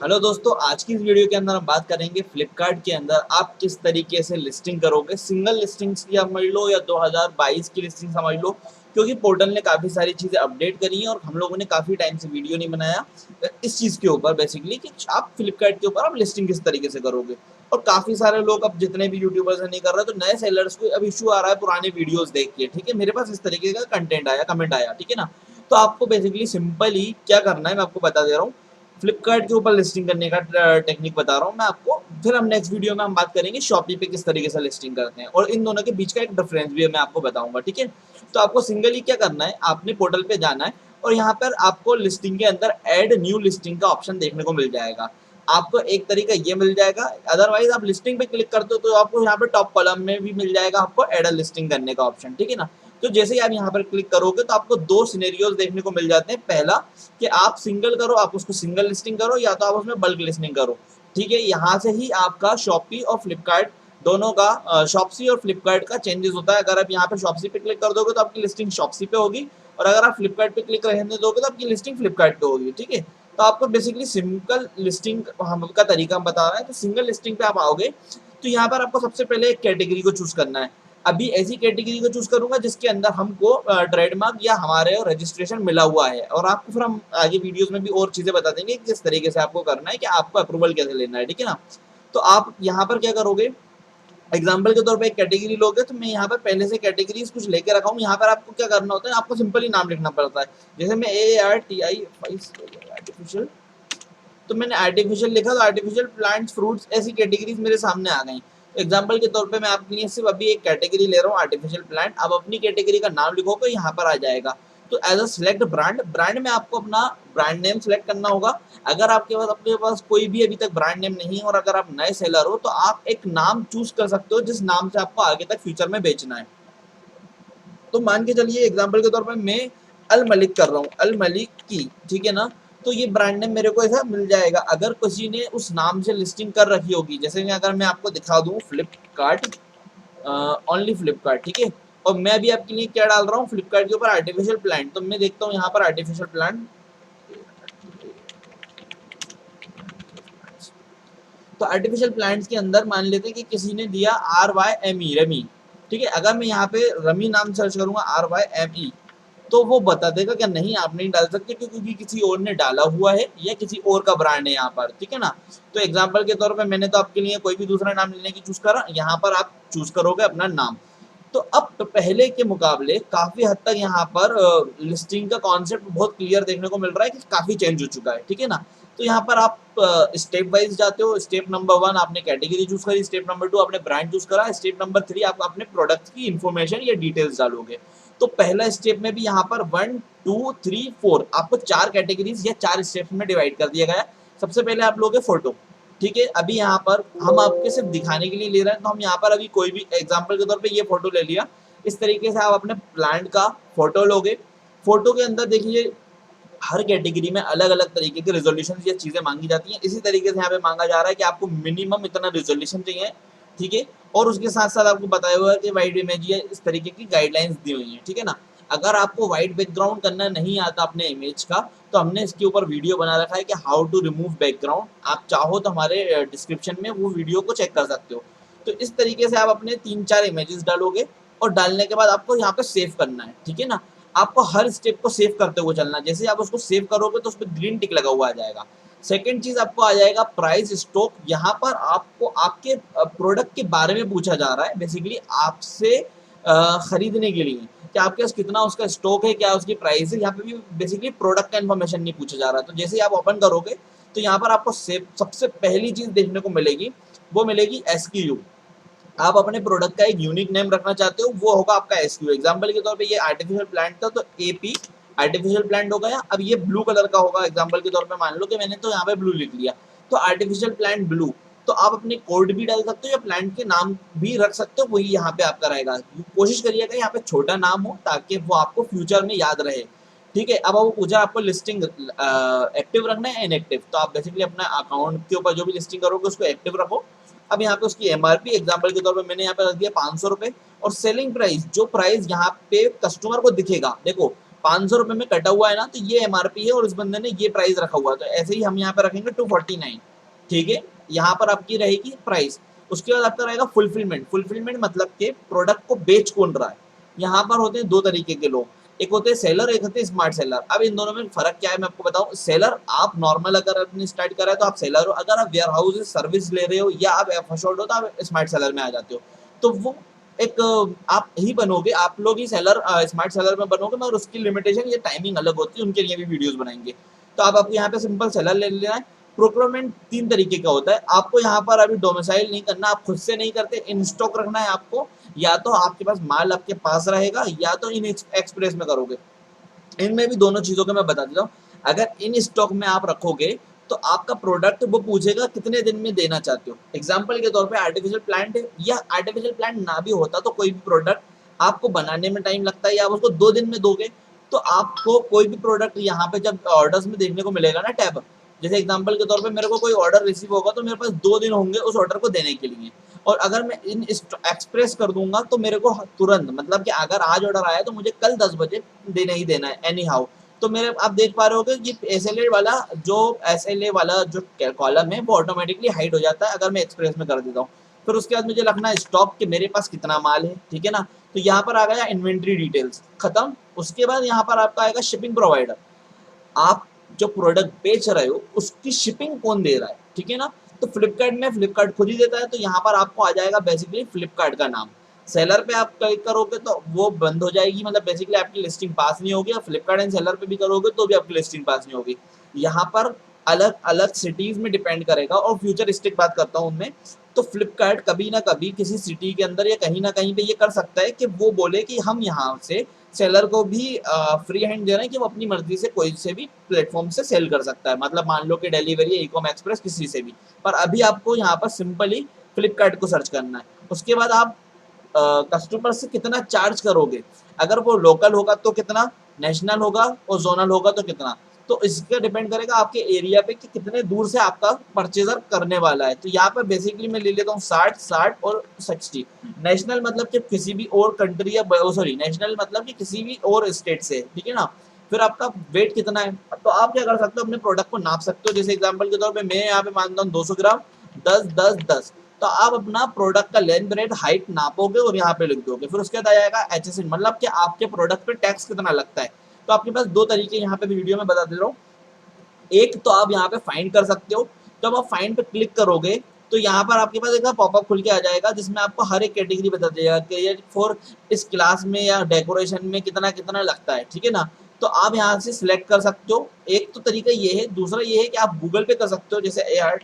Hello दोस्तों, आज की इस वीडियो के अंदर हम बात करेंगे फ्लिपकार्ट के अंदर आप किस तरीके से लिस्टिंग करोगे। सिंगल लिस्टिंग्स की समझ लो या 2022 की लिस्टिंग समझ लो, क्योंकि पोर्टल ने काफ़ी सारी चीज़ें अपडेट करी हैं और हम लोगों ने काफ़ी टाइम से वीडियो नहीं बनाया इस चीज़ के ऊपर बेसिकली कि आप फ्लिपकार्ट के ऊपर आप लिस्टिंग किस तरीके से करोगे। और काफ़ी सारे लोग अब जितने भी यूट्यूबर्स नहीं कर रहे, तो नए सेलर्स को अब इशू आ रहा है पुराने वीडियोज़ देख के। ठीक है, मेरे पास इस तरीके का कंटेंट आया, कमेंट आया, ठीक है ना। तो आपको बेसिकली सिंपल ही क्या करना है, मैं आपको बता दे रहा हूँ। फ्लिपकार्ट के ऊपर लिस्टिंग करने का टेक्निक बता रहा हूँ मैं आपको। फिर हम नेक्स्ट वीडियो में हम बात करेंगे शॉपी पे किस तरीके से लिस्टिंग करते हैं, और इन दोनों के बीच का एक डिफरेंस भी मैं आपको बताऊंगा। ठीक है, तो आपको सिंगली क्या करना है, आपने पोर्टल पे जाना है और यहाँ पर आपको लिस्टिंग के अंदर ऐड न्यू लिस्टिंग का ऑप्शन देखने को मिल जाएगा। आपको एक तरीका ये मिल जाएगा, अदरवाइज आप लिस्टिंग पे क्लिक करते हो तो आपको यहाँ पे टॉप कॉलम में भी मिल जाएगा आपको ऐड लिस्टिंग करने का ऑप्शन। ठीक है ना। तो जैसे ही आप यहाँ पर क्लिक करोगे तो आपको दो सिनेरियोज देखने को मिल जाते हैं। पहला कि आप सिंगल करो, आप उसको सिंगल लिस्टिंग करो, या तो आप उसमें बल्क लिस्टिंग करो। ठीक है, यहाँ से ही आपका शॉपी और फ्लिपकार्ट दोनों का शॉप्सी और फ्लिपकार्ट का चेंजेस होता है। अगर आप यहाँ पे शॉप्सी पे क्लिक कर दोगे तो आपकी लिस्टिंग शॉप्सी पे होगी, और अगर आप फ्लिपकार्ट पे क्लिक रहने दोगे तो आपकी लिस्टिंग फ्लिपकार्ट पे होगी। ठीक है, तो आपको बेसिकली सिंगल लिस्टिंग का तरीका हम बता रहे हैं। तो सिंगल लिस्टिंग पे आप आओगे तो यहाँ पर आपको सबसे पहले एक कैटेगरी को चूज करना है। अभी ऐसी कैटेगरी को चूज करूंगा जिसके अंदर हमको ट्रेडमार्क या हमारे रजिस्ट्रेशन मिला हुआ है, और आपको फिर हम आगे वीडियोस में भी और चीजें बता देंगे कि किस तरीके से आपको करना है, कि आपको अप्रूवल कैसे लेना है। ठीक है ना। तो आप यहाँ पर क्या करोगे, एग्जाम्पल के तौर पे एक कैटेगरी लोगे, तो मैं यहाँ पर पहले से कैटेगरीज कुछ लेके रखा हूँ। यहाँ पर आपको क्या करना होता है, आपको सिंपल ही नाम लिखना पड़ता है। जैसे मैं ARTI आर्टिफिशियल, तो मैंने आर्टिफिशियल लिखा तो आर्टिफिशियल प्लांट्स फ्रूट्स ऐसी कैटेगरीज मेरे सामने आ गई। एग्जाम्पल के तौर पे मैं आपके लिए सिर्फ अभी एक कैटेगरी ले रहा हूँ, आर्टिफिशियल प्लांट। आप अपनी कैटेगरी का नाम लिखोगे, यहाँ पर आ जाएगा। तो as a select brand, brand में आपको अपना ब्रांड नेम सेलेक्ट करना होगा। अगर आपके पास अपने पास कोई भी अभी तक ब्रांड नेम नहीं है और अगर आप नए सेलर हो, तो आप एक नाम चूज कर सकते हो जिस नाम से आपको आगे तक फ्यूचर में बेचना है। तो मान के चलिए एग्जाम्पल के तौर पर मैं अल मलिक कर रहा हूँ, अल मलिक की। ठीक है ना। तो ये ब्रांड नेम मेरे को ऐसा मिल जाएगा। अगर किसी ने उस नाम से लिस्टिंग कर रखी होगी, जैसे कि अगर मैं आपको दिखा दूं फ्लिपकार्ट, ओनली फ्लिपकार्ट। ठीक है, और मैं भी आपके लिए क्या डाल रहा हूँ फ्लिपकार्ट के ऊपर, आर्टिफिशियल प्लांट। तो मैं देखता हूँ यहाँ पर आर्टिफिशियल प्लांट, तो आर्टिफिशियल प्लांट्स के अंदर मान लेते हैं कि किसी ने दिया RYME रमी। ठीक है, अगर मैं यहाँ पे रमी नाम सर्च करूंगा RYME, तो वो बता देगा कि नहीं आप नहीं डाल सकते क्योंकि किसी और ने डाला हुआ है या किसी और का ब्रांड है यहाँ पर। ठीक है ना। तो एग्जाम्पल के तौर पे मैंने तो आपके लिए कोई भी दूसरा नाम लेने की चूज करा, यहाँ पर आप चूज करोगे अपना नाम। तो अब पहले के मुकाबले काफी हद तक यहाँ पर लिस्टिंग का कॉन्सेप्ट बहुत क्लियर देखने को मिल रहा है कि काफी चेंज हो चुका है। ठीक है ना। तो यहाँ पर आप स्टेप वाइज जाते हो। स्टेप नंबर 1 आपने कैटेगरी चूज करी, स्टेप नंबर 2 आपने ब्रांड चूज करा, स्टेप नंबर 3 आप अपने प्रोडक्ट की इन्फॉर्मेशन या डिटेल्स डालोगे। तो पहला स्टेप में भी यहाँ पर 1 2 3 4 आपको 4 कैटेगरीज या 4 स्टेप में डिवाइड कर दिया गया है। सबसे पहले आप लोगे फोटो। ठीक है, अभी यहाँ पर हम आपके सिर्फ दिखाने के लिए ले रहे हैं, तो हम यहाँ पर अभी कोई भी एग्जाम्पल के तौर पे ये फोटो ले लिया। इस तरीके से आप अपने प्लांट का फोटो लोगे। फोटो के अंदर देखिए हर कैटेगरी में अलग अलग तरीके के रेजोल्यूशन या चीजें मांगी जाती हैं। इसी तरीके से यहाँ पे मांगा जा रहा है कि आपको मिनिमम इतना रेजोल्यूशन चाहिए। ठीक है, और उसके साथ साथ आपको बताया हुआ है कि वाइड इमेज या इस तरीके की गाइडलाइंस दी हुई है। ठीक है ना। अगर आपको वाइट बैकग्राउंड करना नहीं आता अपने इमेज का, तो हमने इसके ऊपर वीडियो बना रखा है कि हाउ टू रिमूव बैकग्राउंड। आप चाहो तो हमारे डिस्क्रिप्शन में वो वीडियो को चेक कर सकते हो। तो इस तरीके से आप अपने 3-4 इमेजेस डालोगे, और डालने के बाद आपको यहाँ पे सेव करना है। ठीक है ना। आपको हर स्टेप को सेव करते हुए चलना है। जैसे आप उसको सेव करोगे तो उस पर ग्रीन टिक लगा हुआ आ जाएगा। सेकंड चीज आपको आ जाएगा प्राइस स्टॉक। यहाँ पर आपको आपके प्रोडक्ट के बारे में पूछा जा रहा है, बेसिकली आपसे खरीदने के लिए कि आपके पास कितना उसका स्टॉक है, क्या उसकी प्राइस है। यहाँ पे भी बेसिकली प्रोडक्ट का इन्फॉर्मेशन नहीं पूछा जा रहा। तो जैसे ही आप ओपन करोगे तो यहाँ पर आपको सबसे पहली चीज देखने को मिलेगी, वो मिलेगी SKU। आप अपने प्रोडक्ट का एक यूनिक नेम रखना चाहते हो, वो होगा आपका SKU। एग्जांपल के तौर पे ये आर्टिफिशियल प्लांट था तो AP आर्टिफिशियल प्लांट हो गया। अब ये ब्लू कलर का होगा। एग्जांपल के तौर पे मान लो कि मैंने तो यहाँ पे ब्लू लिख लिया, तो आर्टिफिशियल प्लांट ब्लू। तो आप अपने कोड भी डाल सकते हो या प्लांट के नाम भी रख सकते हो, वही यहाँ पे आपका रहेगा। कोशिश करिएगा यहाँ पे छोटा नाम हो ताकि वो आपको फ्यूचर में याद रहे। ठीक है, अब वो पूछा आपको लिस्टिंग एक्टिव रखना है इनएक्टिव, तो आप बेसिकली अपना अकाउंट के ऊपर जो भी लिस्टिंग करोगे उसको एक्टिव रखो। अब यहाँ पे उसकी MRP एग्जांपल के तौर पे मैंने यहाँ पे रख दिया 500 रुपए, और सेलिंग प्राइस जो प्राइस यहाँ पे कस्टमर को दिखेगा, देखो 500 रुपए में कटा हुआ है ना, तो ये एमआरपी है और इस बंदे ने ये प्राइस रखा हुआ है, तो ऐसे ही हम यहाँ पे रखेंगे 249। ठीक है, यहाँ पर आपकी रहेगी प्राइस। उसके बाद आपका रहेगा फुलफिलमेंट। फुलफिलमेंट मतलब के प्रोडक्ट को बेच कौन रहा है। यहाँ पर होते हैं दो तरीके के लोग, एक होते हैं सेलर, एक होते हैं स्मार्ट सेलर। अब इन दोनों में फर्क क्या है मैं आपको बताऊं। सेलर आप नॉर्मल अगर आपने स्टार्ट करा है तो आप सेलर हो, अगर आप वेयर हाउस सर्विस ले रहे हो या आप एफर्ड हो तो आप स्मार्ट सेलर में आ जाते हो। तो वो एक आप ही बनोगे, आप लोग ही सेलर स्मार्ट सेलर में बनोगे, मगर उसकी लिमिटेशन ये टाइमिंग अलग होती है, उनके लिए भी वीडियोस बनाएंगे। तो आपको यहाँ पे सिंपल सेलर ले लेना है। प्रोक्योरमेंट 3 तरीके का होता है, आपको यहाँ पर अभी डोमिसाइल नहीं करना, आप खुद से नहीं करते, इन स्टॉक रखना है आपको, या तो आपके पास माल आपके पास रहेगा या तो इन एक्सप्रेस में करोगे। इनमें भी दोनों चीजों का मैं बता देता हूँ। अगर इन स्टॉक में आप रखोगे तो आपका प्रोडक्ट वो पूछेगा कितने दिन में देना चाहते हो। एग्जाम्पल के तौर पे आर्टिफिशियल प्लांट है, या आर्टिफिशियल प्लांट ना भी होता तो कोई भी प्रोडक्ट आपको बनाने में टाइम लगता है या आप उसको 2 दिन में दोगे, तो आपको कोई भी प्रोडक्ट यहाँ पे जब ऑर्डर्स में देखने को मिलेगा ना टैब, जैसे एग्जाम्पल के तौर पे मेरे को कोई ऑर्डर रिसीव होगा तो मेरे पास 2 दिन होंगे उस ऑर्डर को देने के लिए। और अगर मैं इन एक्सप्रेस कर दूंगा तो मेरे को तुरंत, मतलब कि अगर आज ऑर्डर आया तो मुझे कल 10 बजे देना ही देना है एनी हाउ। तो मेरे आप देख पा रहे हो कि एसएलए वाला जो कॉलम है वो ऑटोमेटिकली हाइड हो जाता है अगर मैं एक्सप्रेस में कर देता हूँ। फिर उसके बाद मुझे रखना है स्टॉक कि मेरे पास कितना माल है, ठीक है ना। तो यहाँ पर आ गया इन्वेंट्री डिटेल्स खत्म। उसके बाद यहाँ पर आपका आएगा शिपिंग प्रोवाइडर, आप जो प्रोडक्ट बेच रहे हो उसकी शिपिंग कौन दे रहा है, ठीक है ना। तो फ्लिपकार्ट में फ्लिपकार्ट खुद ही देता है, तो यहाँ पर आपको आ जाएगा बेसिकली फ्लिपकार्ट का नाम। सेलर पे आप क्लिक करोगे तो वो बंद हो जाएगी, मतलब बेसिकली आपकी लिस्टिंग पास नहीं होगी। और फ्लिपकार्ट एंड सेलर पे भी करोगे तो भी आपकी लिस्टिंग पास नहीं होगी। यहाँ पर अलग अलग सिटीज में डिपेंड करेगा, और फ्यूचरिस्टिक बात करता हूँ उनमें। तो फ्लिपकार्ट कभी ना कभी किसी सिटी के अंदर या कहीं ना कहीं पे ये कर सकता है कि वो बोले कि हम यहाँ से सेलर को भी फ्री हैंड दे रहे हैं कि वो अपनी मर्जी से कोई से भी प्लेटफॉर्म से सेल कर सकता है, मतलब मान लो कि डिलीवरी इकॉम एक्सप्रेस किसी से भी। पर अभी आपको यहाँ पर सिंपली फ्लिपकार्ट को सर्च करना है। उसके बाद आप कस्टमर से कितना चार्ज करोगे, अगर वो लोकल होगा तो कितना, नेशनल होगा और जोनल होगा तो कितना। तो इसका डिपेंड करेगा आपके एरिया पे कि कितने दूर से आपका परचेजर करने वाला है। तो यहाँ पर बेसिकली मैं ले लेता हूँ 60 और 60। नेशनल मतलब कि किसी भी और कंट्री या सॉरी नेशनल मतलब कि किसी भी और स्टेट से, ठीक है ना। फिर आपका वेट कितना है, तो आप क्या कर सकते हो अपने प्रोडक्ट को नाप सकते हो। जैसे एग्जांपल के तौर पे मैं यहाँ पे मानता हूँ 200 ग्राम 10 10 10। तो आप अपना प्रोडक्ट का लेंथ ब्रेड हाइट नापोगे और यहाँ पे लिख दोगे। फिर उसके बाद आ जाएगा HSN, मतलब कि आपके प्रोडक्ट पे टैक्स कितना लगता है। तो आपके पास 2 तरीके यहाँ पे वीडियो में बता दे रहा हूँ। एक तो आप यहाँ पे फाइंड कर सकते हो, जब आप फाइंड पे क्लिक करोगे तो यहाँ पर आपके पास एक पॉपअप खुल के आ जाएगा जिसमें आपको हर एक कैटेगरी बता देगा कि ये फॉर इस क्लास में या डेकोरेशन में कितना कितना लगता है, ठीक है ना। तो आप यहाँ से सिलेक्ट कर सकते हो। एक तो तरीका ये है, दूसरा ये है कि आप गूगल पे कर सकते हो, जैसे AR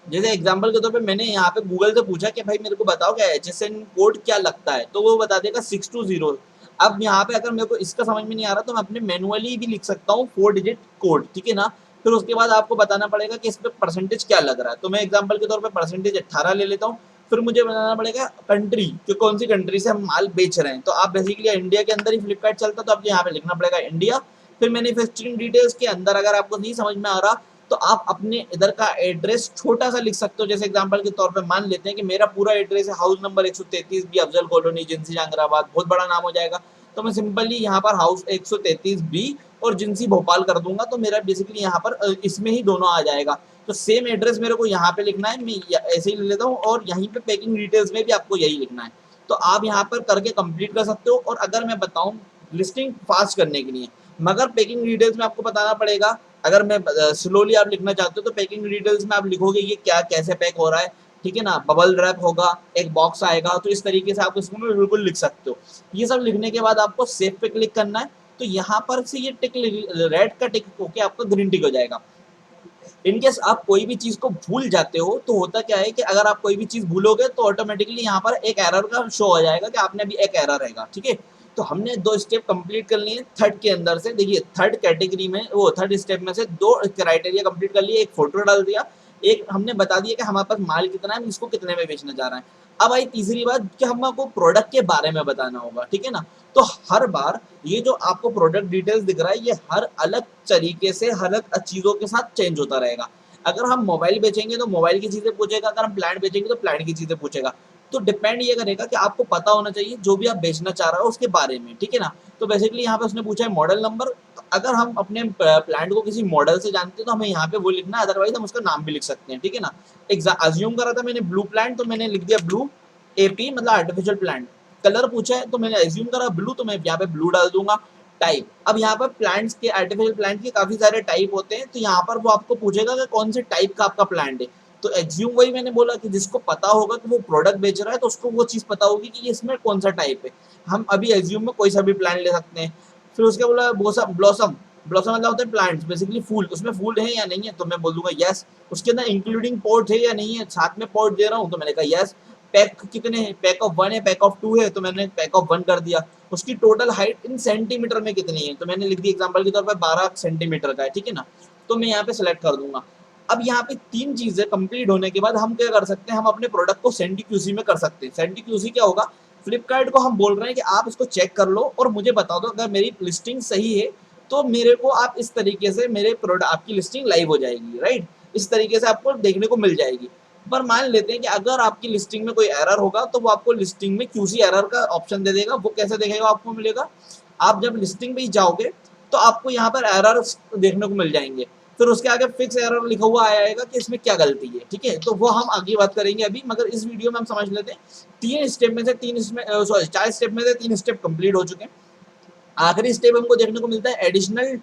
जैसे एग्जांपल के तौर पे मैंने यहाँ पे गूगल से पूछा कि भाई मेरे को बताओ क्या HSN कोड क्या लगता है, तो वो बता देगा 620। अब यहाँ पे अगर मेरे को इसका समझ में नहीं आ रहा तो मैं अपने मैनुअली भी लिख सकता हूँ 4 डिजिट कोड, ठीक है ना। फिर उसके बाद आपको बताना पड़ेगा कि इस पे परसेंटेज क्या लग रहा है। तो मैं एग्जाम्पल के तौर पर परसेंटेज 18 ले लेता हूँ। फिर मुझे बताना पड़ेगा कंट्री कि कौन सी कंट्री से हम माल बेच रहे हैं। तो आप बेसिकली इंडिया के अंदर ही फ्लिपकार्ट चलता तो आपको यहाँ पे लिखना पड़ेगा इंडिया। फिर मैन्युफैक्चरिंग डिटेल्स के अंदर अगर आपको नहीं समझ में आ रहा तो आप अपने इधर का एड्रेस छोटा सा लिख सकते हो। जैसे एग्जांपल के तौर पे मान लेते हैं कि मेरा पूरा एड्रेस है house number 133 B Afzal colony Jinsi Jahangirabad, बहुत बड़ा नाम हो जाएगा। तो मैं सिंपली यहाँ पर हाउस 133 बी और जिंसी भोपाल कर दूंगा, तो मेरा बेसिकली यहाँ पर इसमें ही दोनों आ जाएगा। तो सेम एड्रेस मेरे को यहाँ पे लिखना है, मैं ऐसे ही ले लेता हूँ, और यहीं पे पैकिंग डिटेल्स में भी आपको यही लिखना है। तो आप यहाँ पर करके कंप्लीट कर सकते हो। और अगर मैं बताऊँ लिस्टिंग फास्ट करने के लिए, मगर पैकिंग डिटेल्स में आपको बताना पड़ेगा। अगर मैं स्लोली आप लिखना चाहते हो तो पैकिंग डिटेल्स में आप लिखोगे ये क्या कैसे पैक हो रहा है, ठीक है ना। बबल रैप होगा, एक बॉक्स आएगा, तो इस तरीके से आप इसको बिल्कुल लिख सकते हो। ये सब लिखने के बाद आपको सेव पे क्लिक करना है। तो यहाँ पर से ये टिक रेड का टिक होके आपका ग्रीन टिक हो जाएगा। इनकेस आप कोई भी चीज को भूल जाते हो तो होता क्या है कि अगर आप कोई भी चीज भूलोगे तो ऑटोमेटिकली यहाँ पर एक एरर का शो हो जाएगा कि आपने अभी एक एरर रहेगा, ठीक है। तो हमने 2 स्टेप कंप्लीट कर लिए थर्ड के अंदर से। देखिए थर्ड कैटेगरी में वो थर्ड स्टेप में से 2 क्राइटेरिया कंप्लीट कर लिए, एक फोटो डाल दिया, एक हमने बता दिया कि हमारे पास माल कितना है, हम इसको कितने में बेचना चाह रहे हैं। अब आई तीसरी बात कि हमको प्रोडक्ट के बारे में बताना होगा, ठीक है ना। तो हर बार ये जो आपको प्रोडक्ट डिटेल्स दिख रहा है ये हर अलग तरीके से हर अलग चीजों के साथ चेंज होता रहेगा। अगर हम मोबाइल बेचेंगे तो मोबाइल की चीजें पूछेगा, अगर हम प्लांट बेचेंगे तो प्लांट की चीजें पूछेगा। तो डिपेंड ये करेगा कि आपको पता होना चाहिए जो भी आप बेचना चाह रहे हो उसके बारे में, ठीक है ना। तो बेसिकली यहाँ पे उसने पूछा है मॉडल नंबर। तो अगर हम अपने प्लांट को किसी मॉडल से जानते हैं तो हमें यहाँ पे वो लिखना है, अदरवाइज हम उसका नाम भी लिख सकते हैं, ठीक है ना। अज्यूम करा था मैंने ब्लू प्लांट, तो मैंने लिख दिया ब्लू एपी, मतलब आर्टिफिशियल प्लांट। कलर पूछा है तो मैंने एज्यूम करा ब्लू, तो मैं यहाँ पे ब्लू डाल दूंगा। टाइप, अब यहाँ पर प्लांट्स के, आर्टिफिशियल प्लांट के काफी सारे टाइप होते हैं, तो यहाँ पर वो आपको पूछेगा कि कौन से टाइप का आपका प्लांट है। तो एज्यूम वही मैंने बोला कि जिसको पता होगा कि वो प्रोडक्ट बेच रहा है तो उसको वो चीज पता होगी कि इसमें कौन सा टाइप है। हम अभी एज्यूम में कोई सा भी प्लांट ले सकते हैं। फिर उसके बोला ब्लॉसम, ब्लॉसम मतलब होता है प्लांट्स, बेसिकली फूल, उसमें फूल है या नहीं है, तो मैं बोल दूंगा यस। उसके अंदर इंक्लूडिंग पोर्ट है या नहीं है, साथ में पोर्ट दे रहा हूँ, तो मैंने कहा यस। पैक कितने हैं, पैक ऑफ 1 है, पैक ऑफ 2 है, तो मैंने पैक ऑफ 1 कर दिया। उसकी टोटल हाइट इन सेंटीमीटर में कितनी है, तो मैंने लिख दी एग्जांपल के तौर पर 12 सेंटीमीटर का है, ठीक है ना। तो मैं यहाँ पे सेलेक्ट कर दूंगा। अब यहाँ पे 3 चीजें कंप्लीट होने के बाद हम क्या कर सकते हैं, हम अपने प्रोडक्ट को सेंडी क्यूसी में कर सकते हैं। सेंडी क्यूसी क्या होगा, फ्लिपकार्ट को हम बोल रहे हैं कि आप इसको चेक कर लो और मुझे बता दो, अगर मेरी लिस्टिंग सही है तो मेरे को आप इस तरीके से मेरे प्रोडक्ट, आपकी लिस्टिंग लाइव हो जाएगी, राइट। इस तरीके से आपको देखने को मिल जाएगी। पर मान लेते हैं कि अगर आपकी लिस्टिंग में कोई एरर होगा तो वो आपको लिस्टिंग में क्यूसी एरर का ऑप्शन दे देगा। वो कैसे देखेगा, आपको मिलेगा, आप जब लिस्टिंग पे ही जाओगे तो आपको यहाँ पर एरर देखने को मिल जाएंगे। फिर उसके आगे फिक्स एरर लिखा हुआ आएगा कि इसमें क्या गलती है, ठीक है। तो वो हम आगे बात करेंगे अभी, मगर इस वीडियो में हम समझ लेते हैं 3 स्टेप में से 3 इसमें, सॉरी 4 स्टेप में से 3 स्टेप कंप्लीट हो चुके हैं। आखिरी स्टेप हमको देखने को मिलता है एडिशनल,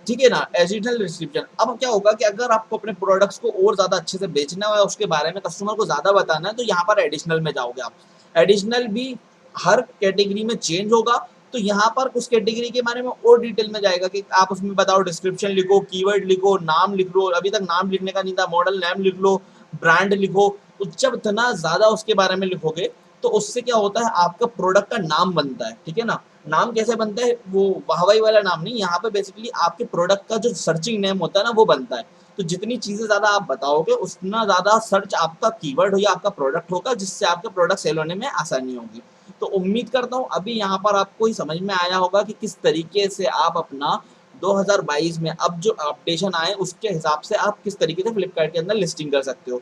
ठीक है ना, एडिशनल डिस्क्रिप्शन। अब क्या होगा कि अगर आपको अपने प्रोडक्ट्स को और ज्यादा अच्छे से बेचना है, उसके बारे में कस्टमर को ज्यादा बताना है, तो यहाँ पर एडिशनल में जाओगे आप। एडिशनल भी हर कैटेगरी में चेंज होगा। तो यहाँ पर उस कैटेगरी के बारे में और डिटेल में जाएगा कि आप उसमें बताओ, डिस्क्रिप्शन लिखो, कीवर्ड लिखो, नाम लिख लो, अभी तक नाम लिखने का नहीं था, मॉडल नेम लिख लो, ब्रांड लिखो। तो जब इतना ज्यादा उसके बारे में लिखोगे तो उससे क्या होता है, आपका प्रोडक्ट का नाम बनता है, ठीक है ना। नाम कैसे बनता है, वो वाहवाही वाला नाम नहीं, यहाँ पे बेसिकली आपके प्रोडक्ट का जो सर्चिंग नेम होता है ना, वो बनता है। तो जितनी चीजें ज्यादा आप बताओगे उतना ज्यादा सर्च आपका कीवर्ड हो या आपका प्रोडक्ट होगा, जिससे आपका प्रोडक्ट सेल होने में आसानी होगी। तो उम्मीद करता हूँ अभी यहाँ पर आपको ही समझ में आया होगा कि किस तरीके से आप अपना 2022 में अब जो अपडेशन आए उसके हिसाब से आप किस तरीके से फ्लिपकार्ट के अंदर लिस्टिंग कर सकते हो।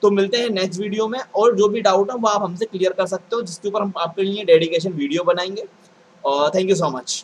तो मिलते हैं नेक्स्ट वीडियो में, और जो भी डाउट है वो आप हमसे क्लियर कर सकते हो, जिसके ऊपर हम आपके लिए डेडिकेशन वीडियो बनाएंगे। और थैंक यू सो मच।